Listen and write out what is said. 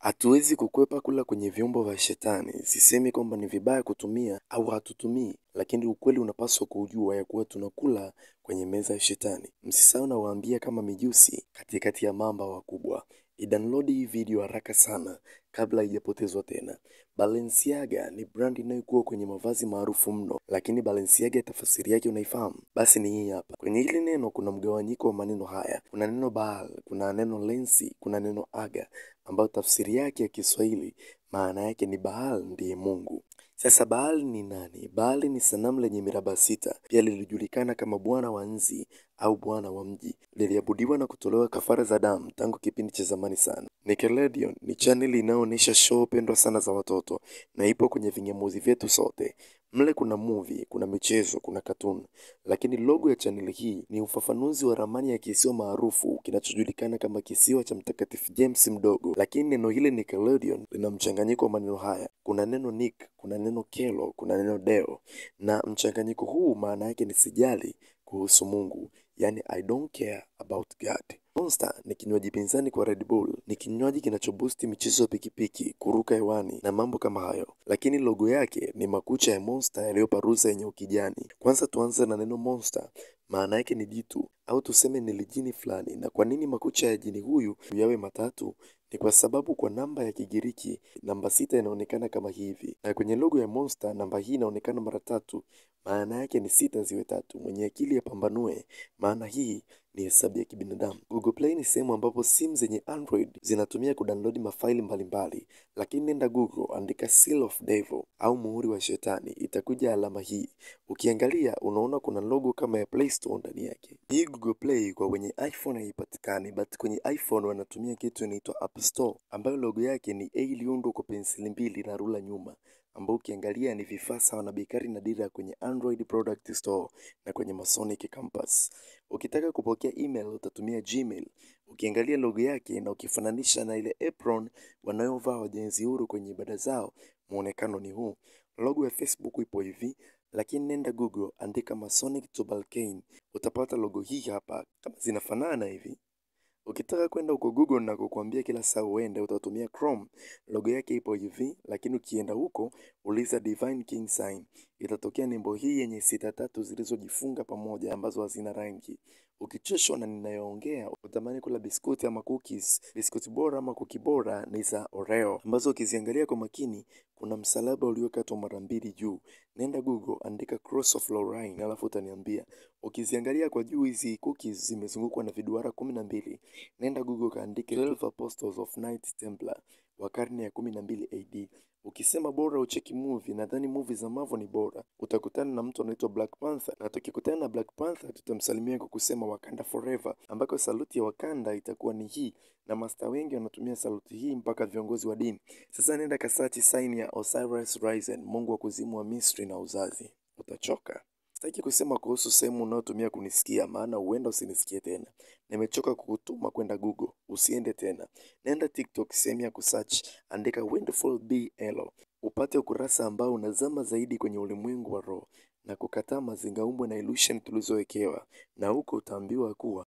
Hatuwezi kukwepa kula kwenye vyombo vya shetani. Sisemi kwamba ni vibaya kutumia au hatutumii, lakini ukweli unapaswa kujua ya kuwa tunakula kwenye meza ya shetani. Msisahau nawaambia kama mijusi katikati ya mamba wakubwa. Idownload hii video haraka sana kabla haijapotezwa tena. Balenciaga ni brand inayokuwa kwenye mavazi maarufu mno, lakini Balenciaga tafsiri yake unaifahamu? Basi ni hii hapa. Kwenye hili neno kuna mgawanyiko wa maneno haya. Kuna neno Baal, kuna neno Lensi, kuna neno Aga, ambayo tafsiri yake ya Kiswahili maana yake ni Baal ndiye Mungu. Sasa Baal ni nani? Baal ni sanamu lenye miraba sita, pia lilijulikana kama bwana wa nzi au bwana wa mji. Liliabudiwa na kutolewa kafara za damu tangu kipindi cha zamani sana. Nickelodeon ni channel inayoonyesha show pendwa sana za watoto na ipo kwenye vingamuzi vyetu sote. Mle kuna movie, kuna michezo, kuna cartoon. Lakini logo ya channel hii ni ufafanuzi wa ramani ya kisiwa maarufu kinachojulikana kama kisiwa cha Mtakatifu James mdogo. Lakini neno hili Nickelodeon lina mchanganyiko wa maneno haya. Kuna neno Nick, kuna neno Kelo, kuna neno Deo. Na mchanganyiko huu maana yake ni sijali kuhusu Mungu. Yani I don't care about God. Monster ni kinywaji pinzani kwa Red Bull. Ni kinywaji kinachoboosti michezo ya pikipiki, kuruka hewani na mambo kama hayo. Lakini logo yake ni makucha ya Monster yaliyoparuza yenye ukijani. Kwanza tuanze na neno Monster. Maana yake ni jitu au tuseme ni lijini fulani. Na kwa nini makucha ya jini huyu yawe matatu? Ni kwa sababu kwa namba ya Kigiriki namba 6 inaonekana kama hivi. Na kwenye logo ya Monster namba hii inaonekana mara 3. Maana yake ni 6 ziwe 3. Mwenye akili apambanue, maana hii ni hesabu ya kibinadamu. Google Play ni sehemu ambapo simu zenye Android zinatumia kudownload mafaili mbalimbali. Lakini nenda Google, andika Seal of Devil au muhuri wa shetani, itakuja alama hii. Ukiangalia unaona kuna logo kama ya Play Store ndani yake. Hii Google Play kwa wenye iPhone haipatikani, but kwenye iPhone wanatumia kitu inaitwa App Store, ambayo logo yake ni A iliundwa kwa penseli mbili na rula nyuma, ambao ukiangalia ni vifaa sawa na Bikari na Dira kwenye Android Product Store na kwenye Masonic Campus. Ukitaka kupokea email utatumia Gmail. Ukiangalia logo yake na ukifananisha na ile apron wanayovaa wajenzi huru kwenye ibada zao, muonekano ni huu. Logo ya Facebook ipo hivi, lakini nenda Google andika Masonic Tubalcain, utapata logo hii hapa kama zinafanana hivi. Ukitaka kwenda huko Google na kukuambia kila saa uende utatumia Chrome. Logo yake ipo hivi, lakini ukienda huko uliza Divine King Sign. Itatokea nembo hii yenye sita tatu zilizojifunga pamoja ambazo hazina rangi. Ukichoshwa na ninayoongea utamani kula biskuti ama cookies. Biskuti bora ama cookie bora ni za Oreo, ambazo ukiziangalia kwa makini kuna msalaba uliokatwa mara 2 juu. Nenda Google andika Cross of Lorraine alafu utaniambia. Ukiziangalia kwa juu hizi cookies zimezungukwa na viduara 12. Nenda Google kaandike 12 Apostles of Knights Templar wa karne ya 12 AD. Ukisema bora ucheki movie, nadhani movie za Marvel ni bora, utakutana na mtu anaitwa Black Panther, na tukikutana na Black Panther tutamsalimia kwa kusema Wakanda Forever, ambako saluti ya Wakanda itakuwa ni hii, na master wengi wanatumia saluti hii mpaka viongozi wa dini. Sasa nenda kasachi sign ya Osiris Risen, mungu wa kuzimu wa Misri na uzazi. Utachoka. Sitaki kusema kuhusu sehemu unayotumia kunisikia, maana huenda usinisikie tena. Nimechoka kukutuma kwenda Google, usiende tena. Nenda TikTok, sehemu ya kusearch, andika Wonderful BL. Upate ukurasa ambao unazama zaidi kwenye ulimwengu wa roho na kukataa mazingaumbwe na illusion tulizowekewa, na huko utaambiwa kuwa